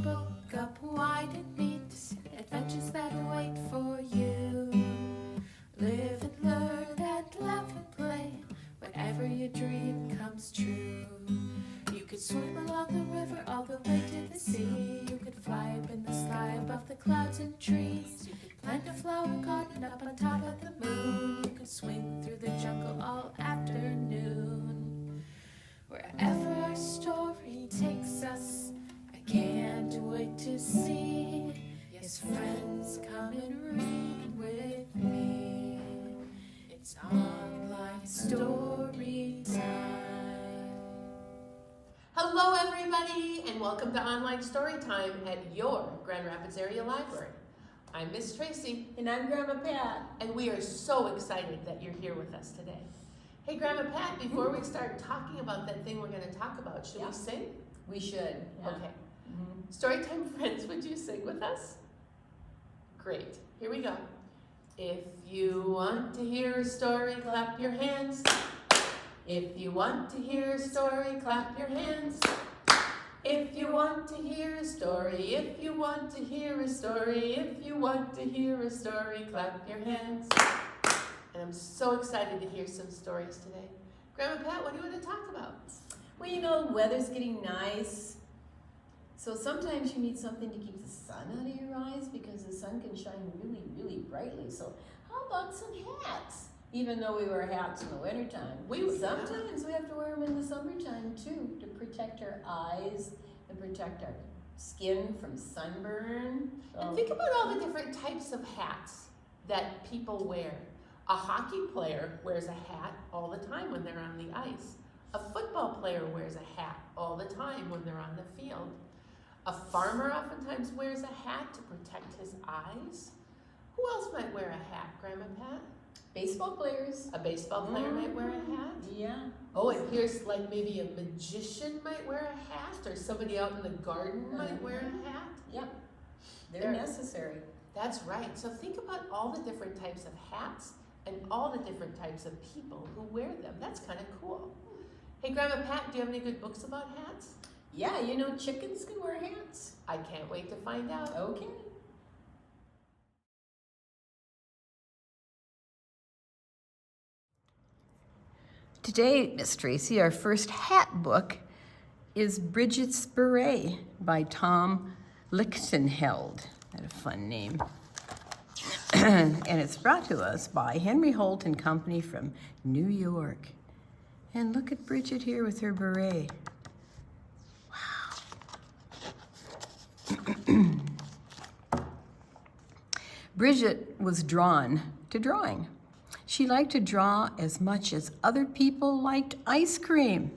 book up wide and meet adventures that wait for you. Live and learn and laugh and play whenever your dream comes true. You could swim along the river all the way to the sea. You could fly up in the sky above the clouds and trees. You could plant a flower garden up on top of the moon. You could swing through the jungle all afternoon. Wherever our story takes us, I can't wait to see. Yes, friends, come and read with me. It's Online Storytime. Hello everybody, and welcome to Online Storytime at your Grand Rapids Area Library. I'm Miss Tracy. And I'm Grandma Pat. And we are so excited that you're here with us today. Hey Grandma Pat, before we start talking about that thing we're going to talk about, should we sing? We should. Yeah. Okay. Storytime friends, would you sing with us? Great. Here we go. If you want to hear a story, clap your hands. If you want to hear a story, clap your hands. If you want to hear a story, if you want to hear a story, if you want to hear a story, clap your hands. And I'm so excited to hear some stories today. Grandma Pat, what do you want to talk about? Well, you know, weather's getting nice. So sometimes you need something to keep the sun out of your eyes because the sun can shine really, really brightly. So how about some hats? Even though we wear hats in the wintertime, sometimes we have to wear them in the summertime too to protect our eyes and protect our skin from sunburn. And think about all the different types of hats that people wear. A hockey player wears a hat all the time when they're on the ice. A football player wears a hat all the time when they're on the field. A farmer oftentimes wears a hat to protect his eyes. Who else might wear a hat, Grandma Pat? Baseball players. A baseball player might wear a hat? Yeah. Oh, and here's like maybe a magician might wear a hat, or somebody out in the garden might wear a hat. Yep. They're necessary. That's right. So think about all the different types of hats and all the different types of people who wear them. That's kind of cool. Hey, Grandma Pat, do you have any good books about hats? Yeah, you know chickens can wear hats. I can't wait to find out. Okay. Today, Miss Tracy, our first hat book is Bridget's Beret by Tom Lichtenheld. That's a fun name. And it's brought to us by Henry Holt and Company from New York. And look at Bridget here with her beret. Wow. Bridget was drawn to drawing. She liked to draw as much as other people liked ice cream.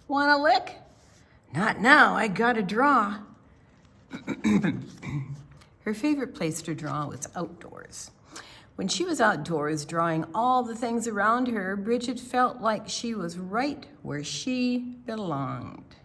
Want a lick? Not now, I gotta draw. Her favorite place to draw was outdoors. When she was outdoors drawing all the things around her, Bridget felt like she was right where she belonged.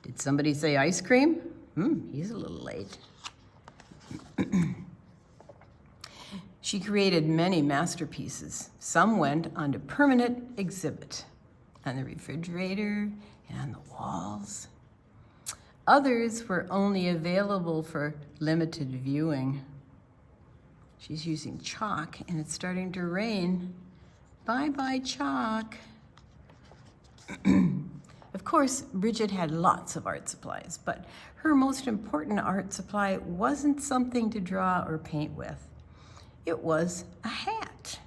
Did somebody say ice cream? He's a little late. She created many masterpieces. Some went onto permanent exhibit on the refrigerator and on the walls. Others were only available for limited viewing. She's using chalk and it's starting to rain. Bye-bye, chalk. Of course, Bridget had lots of art supplies, but her most important art supply wasn't something to draw or paint with. It was a hat.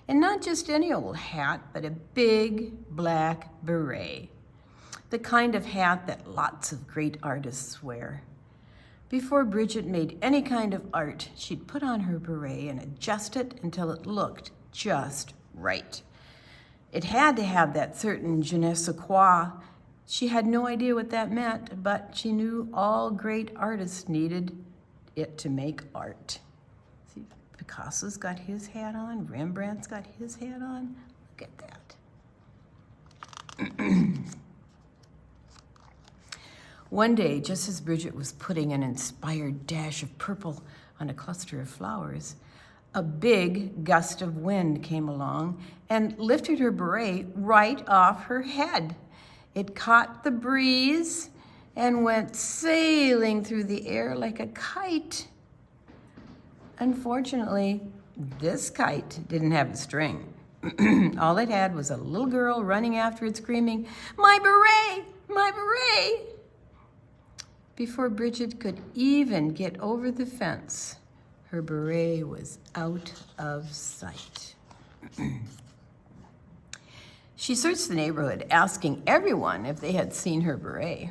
And not just any old hat, but a big black beret. The kind of hat that lots of great artists wear. Before Bridget made any kind of art, she'd put on her beret and adjust it until it looked just right. It had to have that certain je ne sais quoi. She had no idea what that meant, but she knew all great artists needed it to make art. See, Picasso's got his hat on, Rembrandt's got his hat on. Look at that. One day, just as Bridget was putting an inspired dash of purple on a cluster of flowers, a big gust of wind came along and lifted her beret right off her head. It caught the breeze and went sailing through the air like a kite. Unfortunately, this kite didn't have a string. All it had was a little girl running after it, screaming, "My beret! My beret!" Before Bridget could even get over the fence, her beret was out of sight. She searched the neighborhood, asking everyone if they had seen her beret.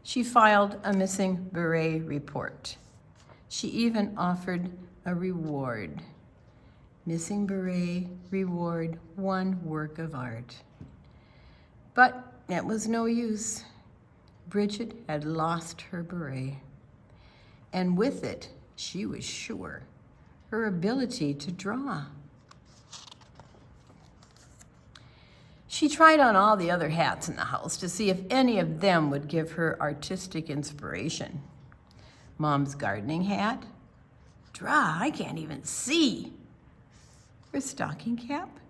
She filed a missing beret report. She even offered a reward. Missing beret, reward, 1 work of art. But it was no use. Bridget had lost her beret. And with it, she was sure, her ability to draw. She tried on all the other hats in the house to see if any of them would give her artistic inspiration. Mom's gardening hat? Draw, I can't even see. Her stocking cap?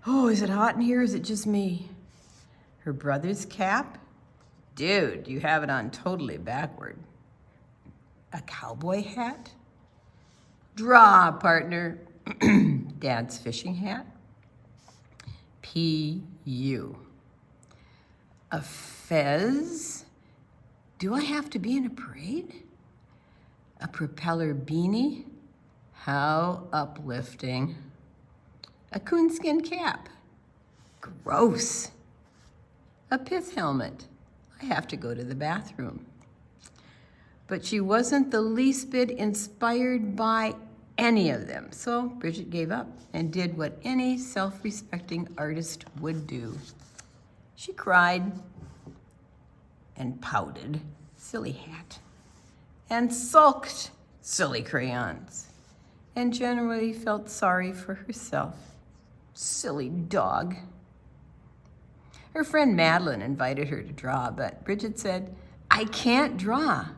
Oh, is it hot in here or is it just me? Her brother's cap? Dude, you have it on totally backward. A cowboy hat? Draw, partner. Dad's fishing hat? P.U. A fez? Do I have to be in a parade? A propeller beanie? How uplifting. A coonskin cap? Gross. A pith helmet? I have to go to the bathroom. But she wasn't the least bit inspired by any of them. So Bridget gave up and did what any self-respecting artist would do. She cried and pouted, silly hat, and sulked, silly crayons, and generally felt sorry for herself, silly dog. Her friend Madeline invited her to draw, but Bridget said, "I can't draw.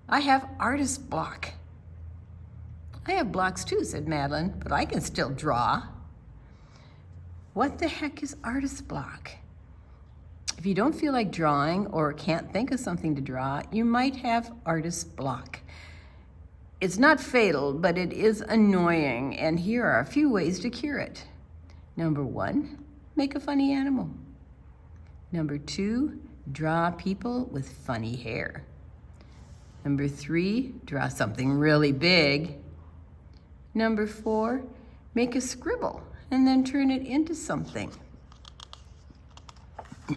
I have artist block." "I have blocks too," said Madeline, "but I can still draw." What the heck is artist block? If you don't feel like drawing or can't think of something to draw, you might have artist block. It's not fatal, but it is annoying, and here are a few ways to cure it. Number 1, make a funny animal. Number 2, draw people with funny hair. Number 3, draw something really big. Number 4, make a scribble and then turn it into something.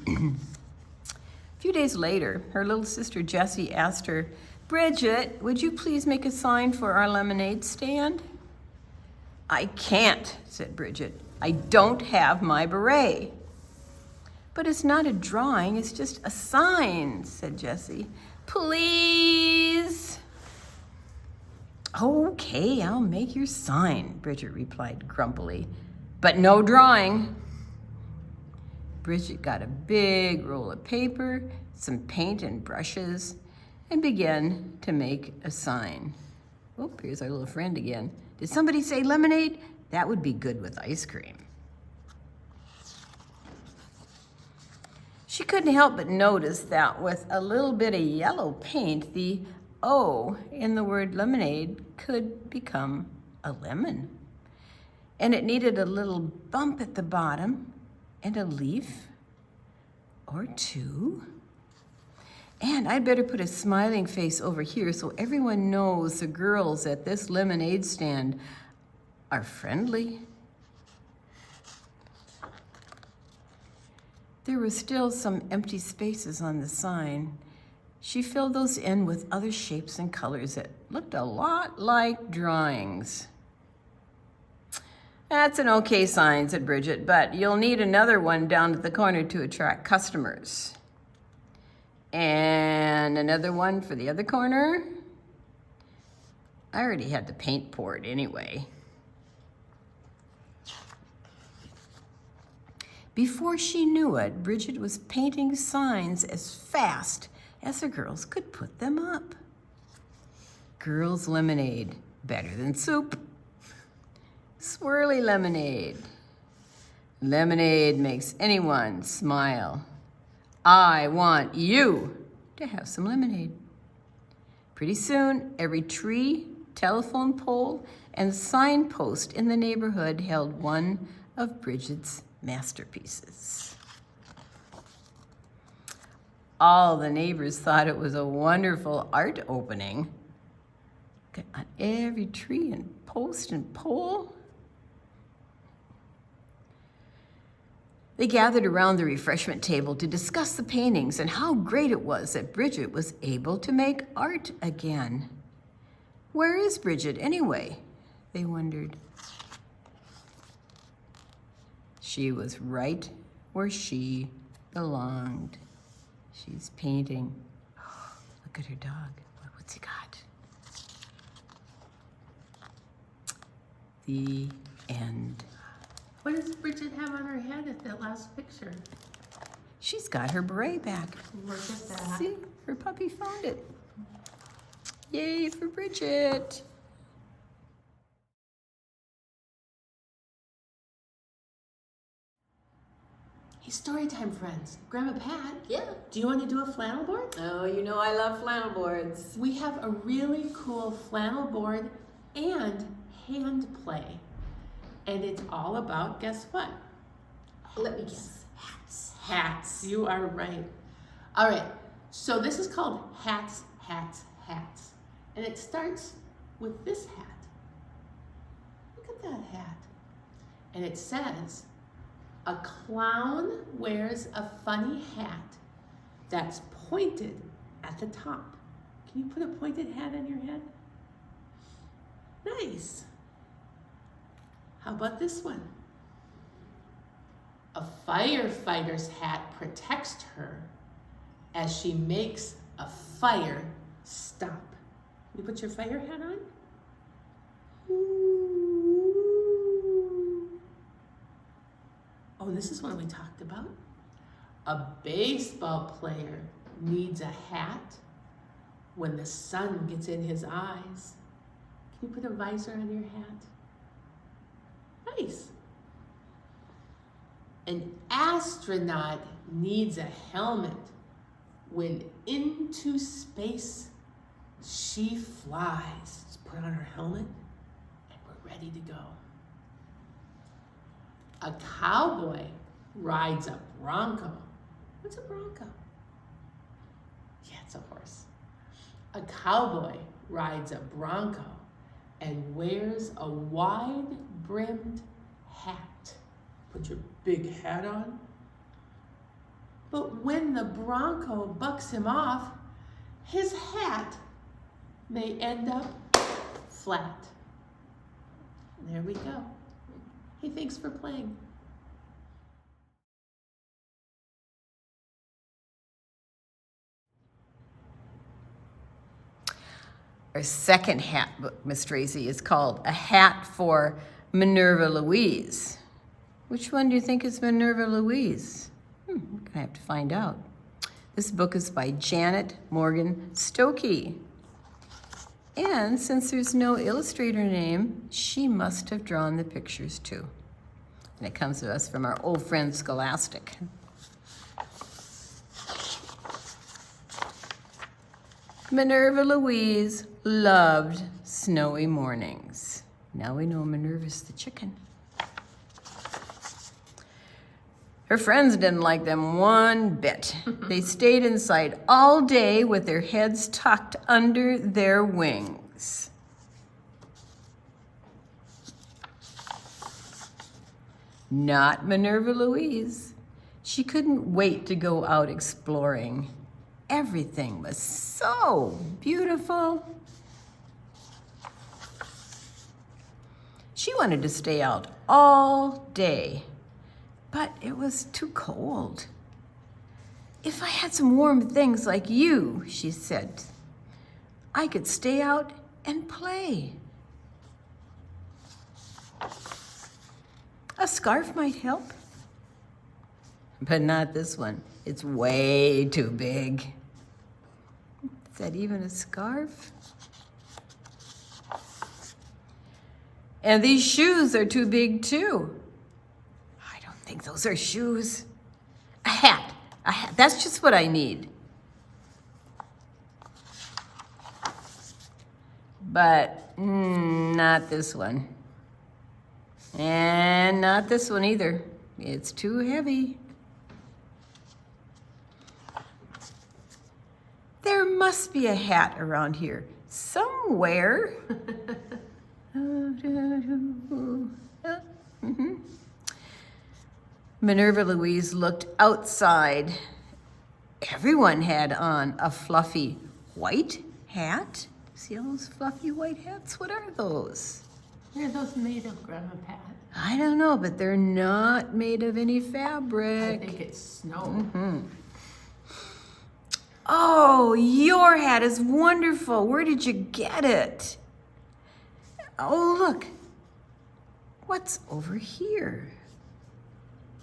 A few days later, her little sister Jessie asked her, "Bridget, would you please make a sign for our lemonade stand?" "I can't," said Bridget. "I don't have my beret." "But it's not a drawing, it's just a sign," said Jessie. "Please." "Okay, I'll make your sign," Bridget replied grumpily, "but no drawing." Bridget got a big roll of paper, some paint and brushes, and began to make a sign. Oh, here's our little friend again. Did somebody say lemonade? That would be good with ice cream. She couldn't help but notice that with a little bit of yellow paint, the O in the word lemonade could become a lemon. And it needed a little bump at the bottom and a leaf or 2. And I'd better put a smiling face over here so everyone knows the girls at this lemonade stand are friendly. There were still some empty spaces on the sign. She filled those in with other shapes and colors that looked a lot like drawings. "That's an okay sign," said Bridget, "but you'll need another one down at the corner to attract customers. And another one for the other corner." I already had the paint poured anyway. Before she knew it, Bridget was painting signs as fast as the girls could put them up. Girls' lemonade, better than soup. Swirly lemonade. Lemonade makes anyone smile. I want you to have some lemonade. Pretty soon, every tree, telephone pole, and signpost in the neighborhood held one of Bridget's masterpieces. All the neighbors thought it was a wonderful art opening. On every tree and post and pole. They gathered around the refreshment table to discuss the paintings and how great it was that Bridget was able to make art again. Where is Bridget anyway? They wondered. She was right where she belonged. She's painting. Oh, look at her dog. What's he got? The end. What does Bridget have on her head at that last picture? She's got her beret back. Look at that. See, her puppy found it. Yay for Bridget. Hey, story time, friends. Grandma Pat, Yeah. do you want to do a flannel board? Oh, you know I love flannel boards. We have a really cool flannel board and hand play. And it's all about, guess what? Let me guess. Hats. Hats, you are right. All right, so this is called Hats, Hats, Hats. And it starts with this hat. Look at that hat. And it says, a clown wears a funny hat that's pointed at the top. Can you put a pointed hat on your head? Nice. How about this one? A firefighter's hat protects her as she makes a fire stop. You put your fire hat on? Ooh. Oh, this is one we talked about. A baseball player needs a hat when the sun gets in his eyes. Can you put a visor on your hat? Nice. An astronaut needs a helmet when into space she flies. Let's put on her helmet and we're ready to go. A cowboy rides a bronco. What's a bronco? Yeah, it's a horse. A cowboy rides a bronco and wears a wide-brimmed hat. Put your big hat on. But when the bronco bucks him off, his hat may end up flat. There we go. Hey, thanks for playing. Our second hat book, Miss Tracy, is called A Hat for Minerva Louise. Which one do you think is Minerva Louise? We're gonna have to find out. This book is by Janet Morgan Stokey. And since there's no illustrator name, she must have drawn the pictures too. And it comes to us from our old friend Scholastic. Minerva Louise loved snowy mornings. Now we know Minerva's the chicken. Her friends didn't like them one bit. They stayed inside all day with their heads tucked under their wings. Not Minerva Louise. She couldn't wait to go out exploring. Everything was so beautiful. She wanted to stay out all day, but it was too cold. If I had some warm things like you, she said, I could stay out and play. A scarf might help, but not this one. It's way too big. Is that even a scarf? And these shoes are too big too. I don't think those are shoes. A hat. A hat. That's just what I need. But not this one. And not this one either. It's too heavy. There must be a hat around here somewhere. Minerva Louise looked outside. Everyone had on a fluffy white hat. See all those fluffy white hats? What are those? Where are those made of, Grandma Pat? I don't know, but they're not made of any fabric. I think it's snow. Oh, your hat is wonderful. Where did you get it? Oh, look. What's over here?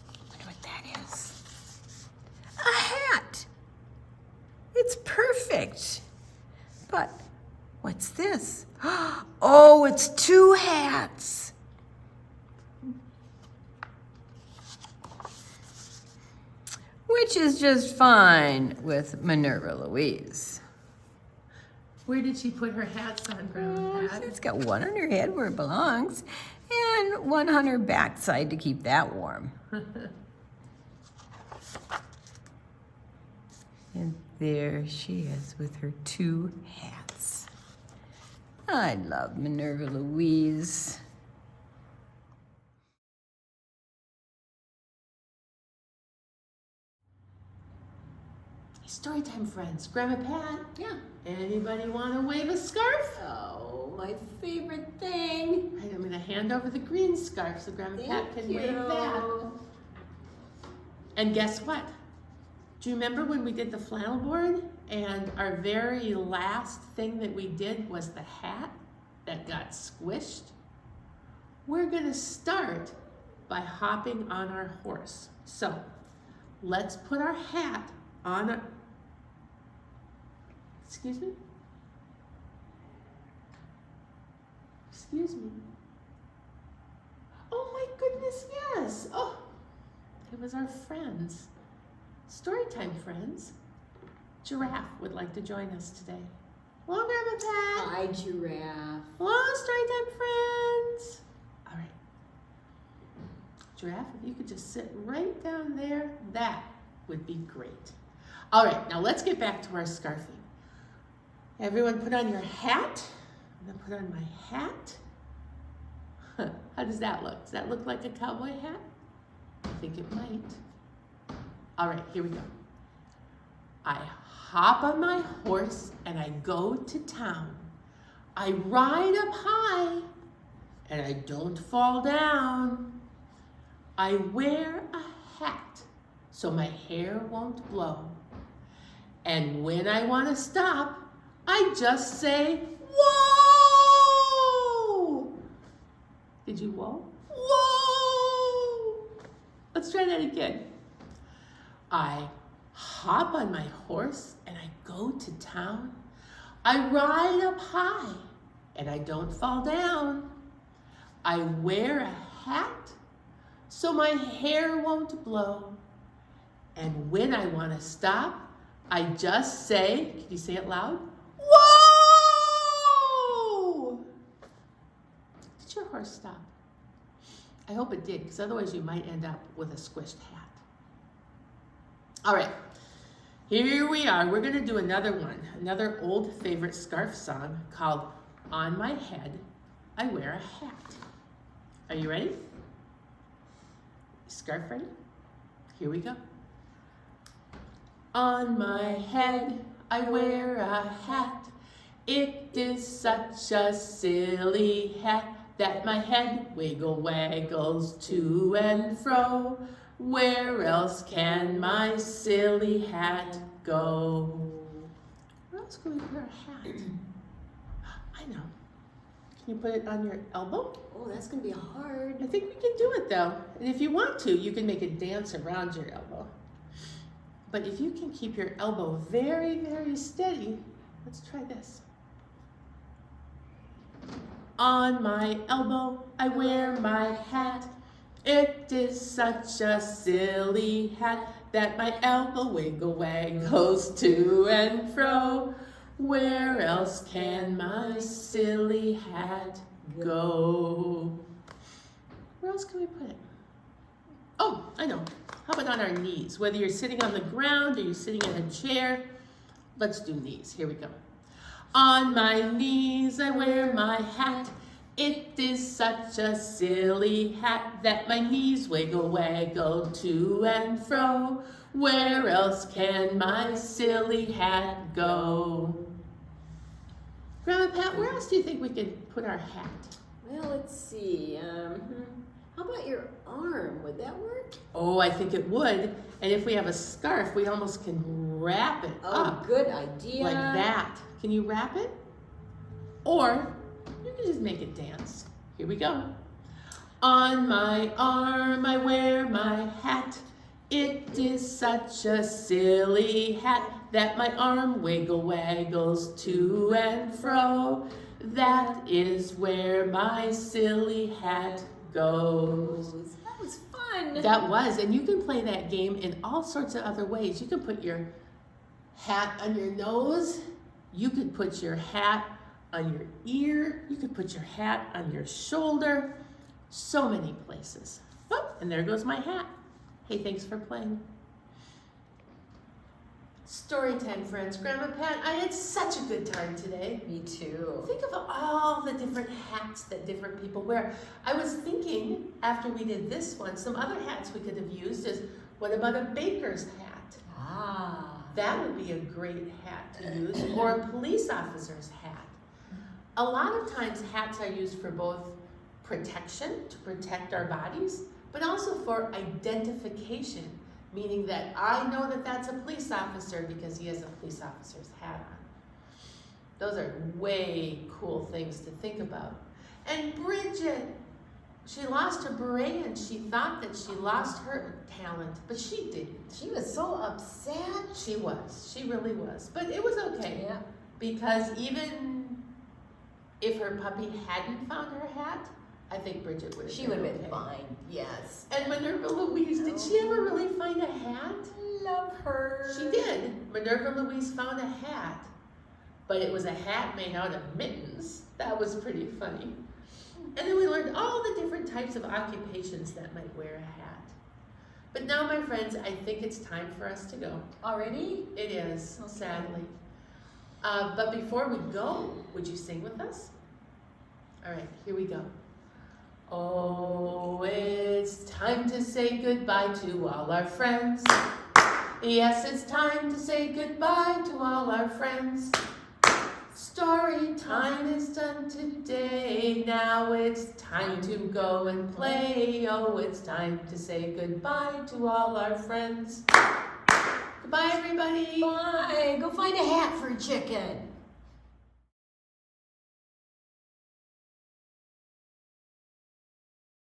I wonder what that is. A hat. It's perfect. But what's this? Oh, it's two hats. Which is just fine with Minerva Louise. Where did she put her hats on, Grandma Pat? It's got one on her head where it belongs, and one on her backside to keep that warm. And there she is with her two hats. I love Minerva Louise. Storytime friends. Grandma Pat, Yeah. anybody want to wave a scarf? Oh, my favorite thing. Right, I'm going to hand over the green scarf so Grandma Pat can wave that. And guess what? Do you remember when we did the flannel board and our very last thing that we did was the hat that got squished? We're going to start by hopping on our horse. So let's put our hat on a... Excuse me? Excuse me. Oh my goodness, yes. Oh, it was our friends. Storytime friends. Giraffe would like to join us today. Hello, Grandma Pat. Hi, Giraffe. Hello, Storytime friends. All right. Giraffe, if you could just sit right down there, that would be great. All right, now let's get back to our scarfing. Everyone put on your hat. I'm gonna put on my hat. How does that look? Does that look like a cowboy hat? I think it might. All right, here we go. I hop on my horse and I go to town. I ride up high and I don't fall down. I wear a hat so my hair won't blow. And when I want to stop, I just say, whoa! Did you whoa? Whoa! Let's try that again. I hop on my horse and I go to town. I ride up high and I don't fall down. I wear a hat so my hair won't blow. And when I want to stop, I just say, can you say it loud? Whoa! Did your horse stop? I hope it did, because otherwise you might end up with a squished hat. All right, here we are. We're going to do another one, another old favorite scarf song called On My Head, I Wear a Hat. Are you ready? Scarf ready? Here we go. On my head, I wear a hat. It is such a silly hat that my head waggles to and fro. Where else can my silly hat go? Where else can we wear a hat? I know. Can you put it on your elbow? Oh, that's going to be hard. I think we can do it though. And if you want to, you can make it dance around your elbow. But if you can keep your elbow very, very steady, let's try this. On my elbow, I wear my hat. It is such a silly hat that my elbow wiggle waggles to and fro. Where else can my silly hat go? Where else can we put it? Oh, I know. How about on our knees? Whether you're sitting on the ground or you're sitting in a chair, let's do knees. Here we go. On my knees I wear my hat. It is such a silly hat that my knees wiggle waggle to and fro. Where else can my silly hat go? Grandma Pat, where else do you think we could put our hat? Well, let's see. How about your arm? Would that work? Oh, I think it would. And if we have a scarf, we almost can wrap it up. Good idea. Like that. Can you wrap it? Or you can just make it dance. Here we go. On my arm I wear my hat. It is such a silly hat that my arm wiggle waggles to and fro. That is where my silly hat goes. That was fun. That was, and you can play that game in all sorts of other ways. You can put your hat on your nose. You could put your hat on your ear. You could put your hat on your shoulder. So many places. Oh, and there goes my hat. Hey, thanks for playing. Story time, friends. Grandma Pat, I had such a good time today. Me too. Think of all the different hats that different people wear. I was thinking, after we did this one, some other hats we could have used is, what about a baker's hat? Ah. That would be a great hat to use, or a police officer's hat. A lot of times hats are used for both protection, to protect our bodies, but also for identification, meaning that I know that that's a police officer because he has a police officer's hat on. Those are way cool things to think about. And Bridget, she lost her beret and she thought that she lost her talent, but she didn't. She was so upset. She was, she really was, but it was okay. Yeah. Because even if her puppy hadn't found her hat, I think Bridget would have She been would have been okay. fine. Yes. And Minerva Louise, did she ever really find a hat? Love her. She did. Minerva Louise found a hat, but it was a hat made out of mittens. That was pretty funny. And then we learned all the different types of occupations that might wear a hat. But now, my friends, I think it's time for us to go. Already? It is, Okay. sadly. But before we go, would you sing with us? All right, here we go. Oh, it's time to say goodbye to all our friends. Yes, it's time to say goodbye to all our friends. Story time is done today. Now it's time to go and play. Oh, it's time to say goodbye to all our friends. Goodbye, everybody. Bye. Go find a hat for a chicken.